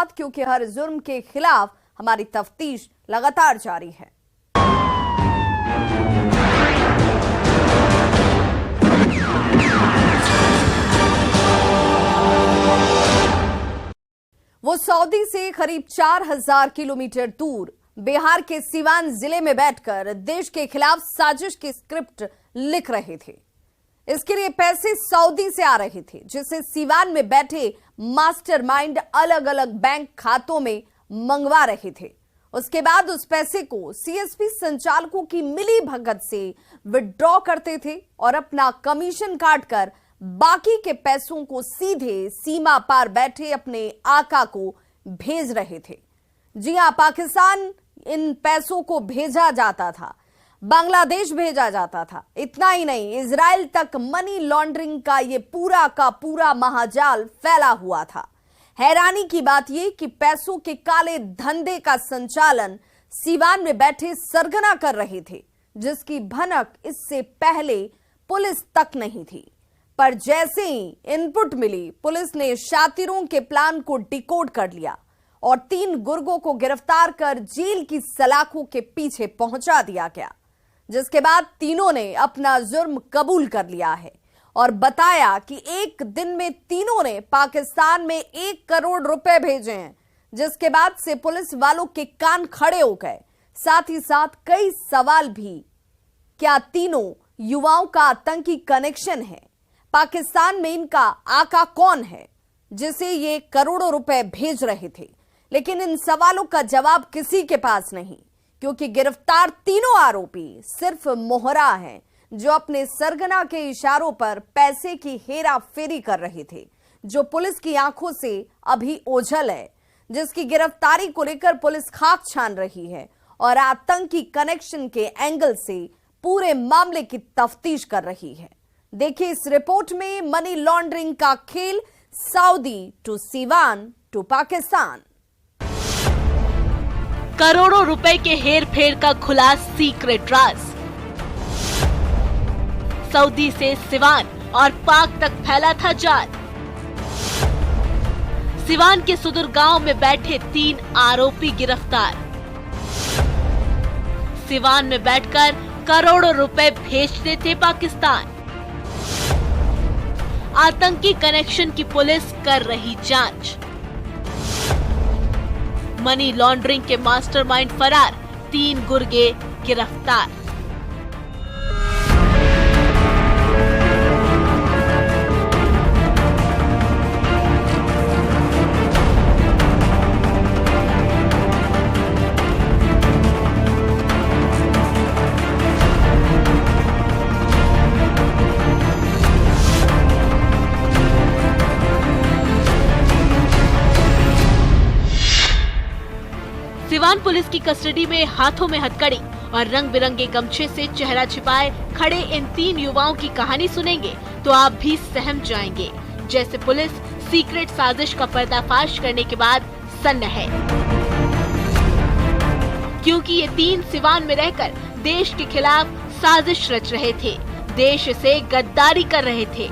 साथ, क्योंकि हर जुर्म के खिलाफ हमारी तफ्तीश लगातार जारी है। वो सऊदी से करीब 4000 किलोमीटर दूर बिहार के सीवान जिले में बैठकर देश के खिलाफ साजिश की स्क्रिप्ट लिख रहे थे। इसके लिए पैसे सऊदी से आ रहे थे, जिसे सीवान में बैठे मास्टरमाइंड अलग अलग बैंक खातों में मंगवा रहे थे। उसके बाद उस पैसे को सीएसपी संचालकों की मिली भगत से विड्रॉ करते थे और अपना कमीशन काटकर बाकी के पैसों को सीधे सीमा पार बैठे अपने आका को भेज रहे थे। जी हां, पाकिस्तान इन पैसों को भेजा जाता था, बांग्लादेश भेजा जाता था। इतना ही नहीं, इजराइल तक मनी लॉन्ड्रिंग का ये पूरा का पूरा महाजाल फैला हुआ था। हैरानी की बात यह कि पैसों के काले धंधे का संचालन सीवान में बैठे सरगना कर रहे थे, जिसकी भनक इससे पहले पुलिस तक नहीं थी। पर जैसे ही इनपुट मिली, पुलिस ने शातिरों के प्लान को डिकोड कर लिया और 3 गुर्गों को गिरफ्तार कर जेल की सलाखों के पीछे पहुंचा दिया गया, जिसके बाद तीनों ने अपना जुर्म कबूल कर लिया है और बताया कि एक दिन में तीनों ने पाकिस्तान में 1 करोड़ रुपए भेजे हैं। जिसके बाद से पुलिस वालों के कान खड़े हो गए। साथ ही साथ कई सवाल भी, क्या तीनों युवाओं का आतंकी कनेक्शन है? पाकिस्तान में इनका आका कौन है जिसे ये करोड़ों रुपए भेज रहे थे? लेकिन इन सवालों का जवाब किसी के पास नहीं, क्योंकि गिरफ्तार तीनों आरोपी सिर्फ मोहरा हैं, जो अपने सरगना के इशारों पर पैसे की हेरा फेरी कर रहे थे, जो पुलिस की आंखों से अभी ओझल है, जिसकी गिरफ्तारी को लेकर पुलिस खाक छान रही है और आतंकी कनेक्शन के एंगल से पूरे मामले की तफ्तीश कर रही है। देखिए इस रिपोर्ट में मनी लॉन्ड्रिंग का खेल, Saudi to Siwan to Pakistan. करोड़ों रुपए के हेर फेर का खुला सीक्रेट राज। सऊदी से सिवान और पाक तक फैला था जाल। सिवान के सुदूर गांव में बैठे 3 आरोपी गिरफ्तार। सिवान में बैठकर करोड़ों रुपए भेजते थे पाकिस्तान। आतंकी कनेक्शन की पुलिस कर रही जांच। मनी लॉन्ड्रिंग के मास्टरमाइंड फरार, 3 गुर्गे गिरफ्तार। सिवान पुलिस की कस्टडी में हाथों में हथकड़ी और रंग बिरंगे गमछे से चेहरा छिपाए खड़े इन 3 युवाओं की कहानी सुनेंगे तो आप भी सहम जाएंगे, जैसे पुलिस सीक्रेट साजिश का पर्दाफाश करने के बाद सन्न है। क्योंकि ये 3 सिवान में रहकर देश के खिलाफ साजिश रच रहे थे, देश से गद्दारी कर रहे थे।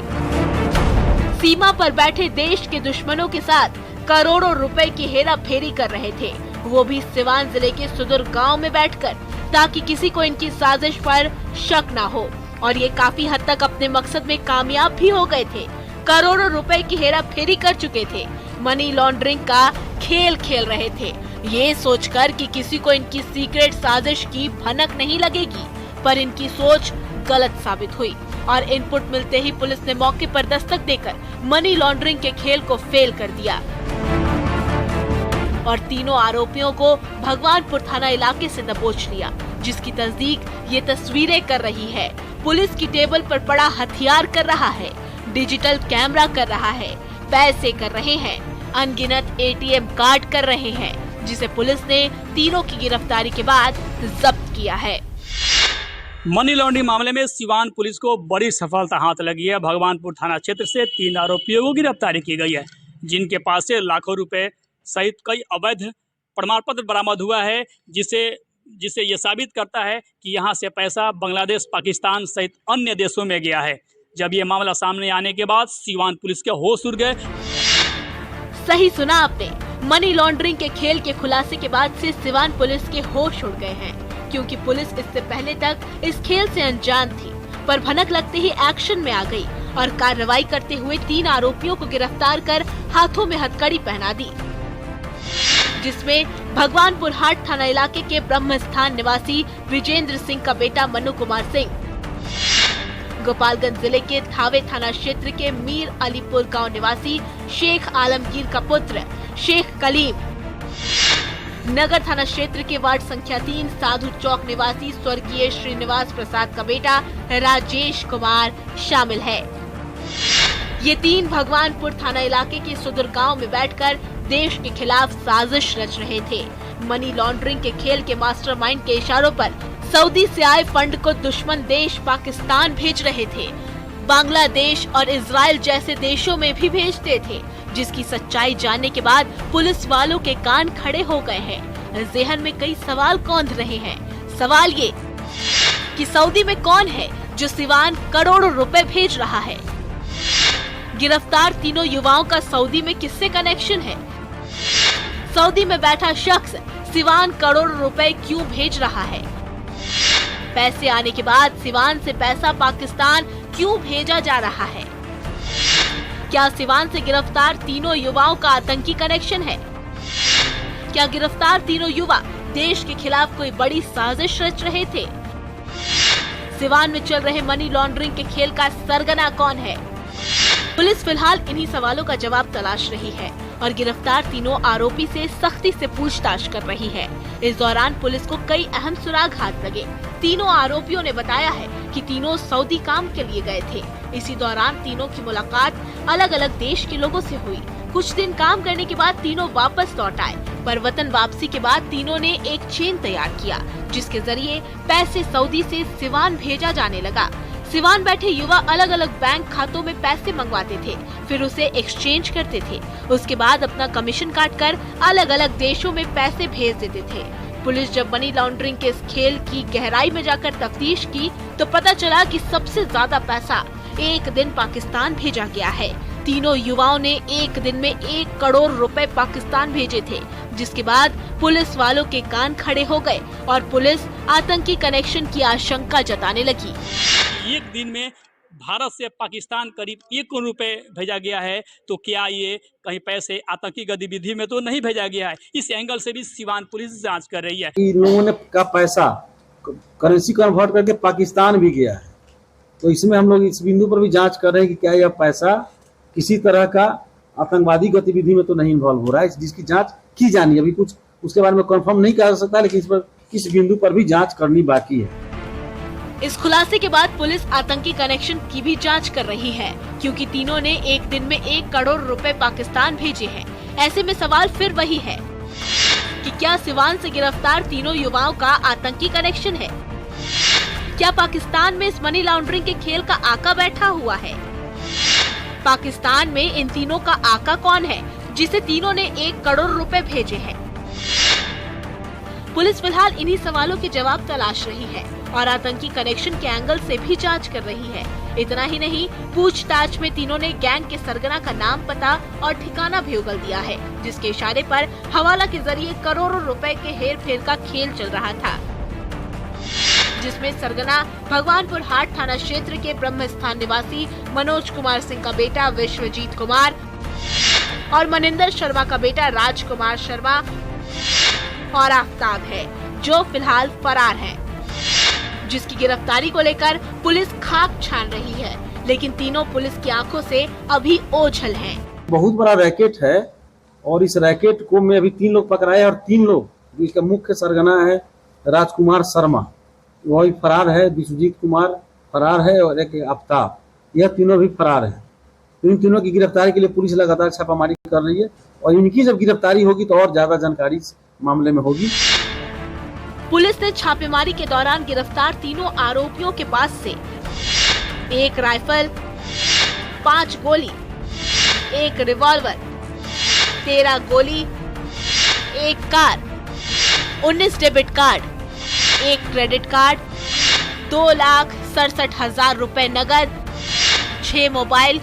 सीमा पर बैठे देश के दुश्मनों के साथ करोड़ों रुपए की हेरा फेरी कर रहे थे, वो भी सिवान जिले के सुदूर गांव में बैठकर, ताकि किसी को इनकी साजिश पर शक ना हो। और ये काफी हद तक अपने मकसद में कामयाब भी हो गए थे। करोड़ों रुपए की हेरा फेरी कर चुके थे, मनी लॉन्ड्रिंग का खेल खेल रहे थे, ये सोचकर कि किसी को इनकी सीक्रेट साजिश की भनक नहीं लगेगी। पर इनकी सोच गलत साबित हुई और इनपुट मिलते ही पुलिस ने मौके पर दस्तक देकर मनी लॉन्ड्रिंग के खेल को फेल कर दिया और तीनों आरोपियों को भगवानपुर थाना इलाके से दबोच लिया, जिसकी तस्दीक ये तस्वीरें कर रही है। पुलिस की टेबल पर पड़ा हथियार कर रहा है, डिजिटल कैमरा कर रहा है, पैसे कर रहे हैं, अनगिनत एटीएम कार्ड कर रहे हैं, जिसे पुलिस ने तीनों की गिरफ्तारी के बाद जब्त किया है। मनी लॉन्ड्रिंग मामले में सिवान पुलिस को बड़ी सफलता हाथ लगी है। भगवानपुर थाना क्षेत्र से 3 आरोपियों को गिरफ्तारी की गई है, जिनके पास से लाखों रुपए सहित कई अवैध प्रमाण पत्र बरामद हुआ है, जिसे ये साबित करता है कि यहाँ से पैसा बांग्लादेश, पाकिस्तान सहित अन्य देशों में गया है। जब ये मामला सामने आने के बाद सिवान पुलिस के होश उड़ गए। सही सुना आपने, मनी लॉन्ड्रिंग के खेल के खुलासे के बाद से सिवान पुलिस के होश उड़ गए हैं, क्योंकि पुलिस इससे पहले तक इस खेल से अनजान थी, पर भनक लगते ही एक्शन में आ गई और कार्रवाई करते हुए 3 आरोपियों को गिरफ्तार कर हाथों में हथकड़ी पहना दी, जिसमें भगवानपुर हाट थाना इलाके के ब्रह्मस्थान निवासी विजेंद्र सिंह का बेटा मनु कुमार सिंह, गोपालगंज जिले के थावे थाना क्षेत्र के मीर अलीपुर गांव निवासी शेख आलमगीर का पुत्र शेख कलीम, नगर थाना क्षेत्र के वार्ड संख्या 3 साधु चौक निवासी स्वर्गीय श्रीनिवास प्रसाद का बेटा राजेश कुमार शामिल है। ये 3 भगवानपुर थाना इलाके के सुदूर गांव में बैठकर देश के खिलाफ साजिश रच रहे थे। मनी लॉन्ड्रिंग के खेल के मास्टरमाइंड के इशारों पर सऊदी से आए फंड को दुश्मन देश पाकिस्तान भेज रहे थे, बांग्लादेश और इजराइल जैसे देशों में भी भेजते थे, जिसकी सच्चाई जानने के बाद पुलिस वालों के कान खड़े हो गए हैं। ज़हन में कई सवाल कौंध रहे हैं। सवाल ये कि सऊदी में कौन है जो सिवान करोड़ों रुपए भेज रहा है? गिरफ्तार तीनों युवाओं का सऊदी में किससे कनेक्शन है? सऊदी में बैठा शख्स सिवान करोड़ों रुपए क्यों भेज रहा है? पैसे आने के बाद सिवान से पैसा पाकिस्तान क्यों भेजा जा रहा है? क्या सिवान से गिरफ्तार तीनों युवाओं का आतंकी कनेक्शन है? क्या गिरफ्तार तीनों युवा देश के खिलाफ कोई बड़ी साजिश रच रहे थे? सिवान में चल रहे मनी लॉन्ड्रिंग के खेल का सरगना कौन है? पुलिस फिलहाल इन्हीं सवालों का जवाब तलाश रही है और गिरफ्तार तीनों आरोपी से सख्ती से पूछताछ कर रही है। इस दौरान पुलिस को कई अहम सुराग हाथ लगे। तीनों आरोपियों ने बताया है कि तीनों सऊदी काम के लिए गए थे। इसी दौरान तीनों की मुलाकात अलग अलग देश के लोगों से हुई। कुछ दिन काम करने के बाद तीनों वापस लौट आए, पर वतन वापसी के बाद तीनों ने एक चेन तैयार किया, जिसके जरिए पैसे सऊदी से सिवान भेजा जाने लगा। सिवान बैठे युवा अलग अलग बैंक खातों में पैसे मंगवाते थे, फिर उसे एक्सचेंज करते थे। उसके बाद अपना कमीशन काटकर अलग अलग देशों में पैसे भेज देते थे। पुलिस जब मनी लॉन्ड्रिंग के इस खेल की गहराई में जाकर तफ्तीश की तो पता चला कि सबसे ज्यादा पैसा एक दिन पाकिस्तान भेजा गया है। तीनों युवाओं ने एक दिन में 1 करोड़ रुपए पाकिस्तान भेजे थे, जिसके बाद पुलिस वालों के कान खड़े हो गए और पुलिस आतंकी कनेक्शन की आशंका जताने लगी। एक दिन में भारत से पाकिस्तान करीब 1 करोड़ रुपए भेजा गया है, तो क्या ये कहीं पैसे आतंकी गतिविधि में तो नहीं भेजा गया है? इस एंगल से भी सिवान पुलिस जांच कर रही है। इन लोगों ने का पैसा करेंसी कन्वर्ट करके पाकिस्तान भी गया है, तो इसमें हम लोग इस बिंदु पर भी जांच कर रहे हैं कि क्या यह पैसा किसी तरह का आतंकवादी गतिविधि में तो नहीं इन्वॉल्व हो रहा है, जिसकी जांच की जानी है। अभी कुछ उसके बारे में कंफर्म नहीं कर सकता, लेकिन इस बिंदु पर भी जांच करनी बाकी है। इस खुलासे के बाद पुलिस आतंकी कनेक्शन की भी जांच कर रही है, क्योंकि तीनों ने एक दिन में 1 करोड़ रुपए पाकिस्तान भेजे हैं। ऐसे में सवाल फिर वही है कि क्या सिवान से गिरफ्तार तीनों युवाओं का आतंकी कनेक्शन है? क्या पाकिस्तान में इस मनी लॉन्ड्रिंग के खेल का आका बैठा हुआ है? पाकिस्तान में इन तीनों का आका कौन है जिसे तीनों ने 1 करोड़ रुपए भेजे हैं? पुलिस फिलहाल इन्हीं सवालों के जवाब तलाश रही है और आतंकी कनेक्शन के एंगल से भी जांच कर रही है। इतना ही नहीं, पूछताछ में तीनों ने गैंग के सरगना का नाम, पता और ठिकाना भी उगल दिया है, जिसके इशारे पर हवाला के जरिए करोड़ों रुपए के हेर फेर का खेल चल रहा था, जिसमें सरगना भगवानपुर हाट थाना क्षेत्र के ब्रह्मस्थान निवासी मनोज कुमार सिंह का बेटा विश्वजीत कुमार और मनिंदर शर्मा का बेटा राजकुमार शर्मा और आफ्ताब है, जो फिलहाल फरार है, जिसकी गिरफ्तारी को लेकर पुलिस खाक छान रही है, लेकिन तीनों पुलिस की आंखों से अभी ओझल हैं। बहुत बड़ा रैकेट है और इस रैकेट को में अभी 3 लोग पकड़ाए और 3 लोग, इसका मुख्य सरगना है राजकुमार शर्मा, वही फरार है, विश्वजीत कुमार फरार है और एक आफ्ताब, यह तीनों भी फरार है। इन तीनों की गिरफ्तारी के लिए पुलिस लगातार छापामारी कर रही है और इनकी जब गिरफ्तारी होगी तो और ज्यादा जानकारी इस मामले में होगी। पुलिस ने छापेमारी के दौरान गिरफ्तार तीनों आरोपियों के पास से 1 राइफल, 5 गोली, 1 रिवॉल्वर, 13 गोली, 1 car, 19 debit card, 1 credit card, 2,67,000 रुपए नगद, 6 मोबाइल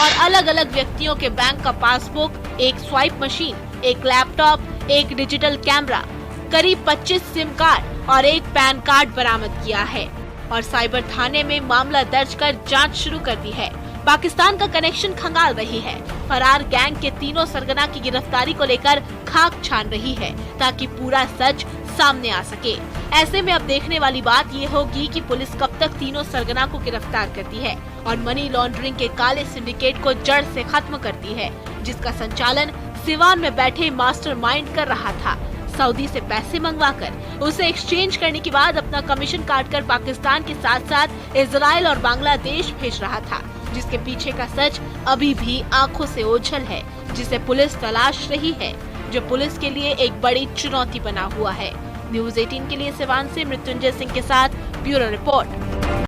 और अलग अलग व्यक्तियों के बैंक का पासबुक, 1 स्वाइप मशीन एक लैपटॉप, एक डिजिटल कैमरा, करीब 25 सिम कार्ड और एक पैन कार्ड बरामद किया है और साइबर थाने में मामला दर्ज कर जांच शुरू कर दी है। पाकिस्तान का कनेक्शन खंगाल रही है। फरार गैंग के तीनों सरगना की गिरफ्तारी को लेकर खाक छान रही है ताकि पूरा सच सामने आ सके। ऐसे में अब देखने वाली बात ये होगी कि पुलिस कब तक तीनों सरगना को गिरफ्तार करती है और मनी लॉन्ड्रिंग के काले सिंडिकेट को जड़ से खत्म करती है, जिसका संचालन सिवान में बैठे मास्टरमाइंड कर रहा था। सऊदी से पैसे मंगवाकर उसे एक्सचेंज करने के बाद अपना कमीशन काटकर पाकिस्तान के साथ साथ इजराइल और बांग्लादेश भेज रहा था, जिसके पीछे का सच अभी भी आंखों से ओझल है, जिसे पुलिस तलाश रही है, जो पुलिस के लिए एक बड़ी चुनौती बना हुआ है। न्यूज़ 18 के लिए सिवान से मृत्युंजय सिंह के साथ ब्यूरो रिपोर्ट।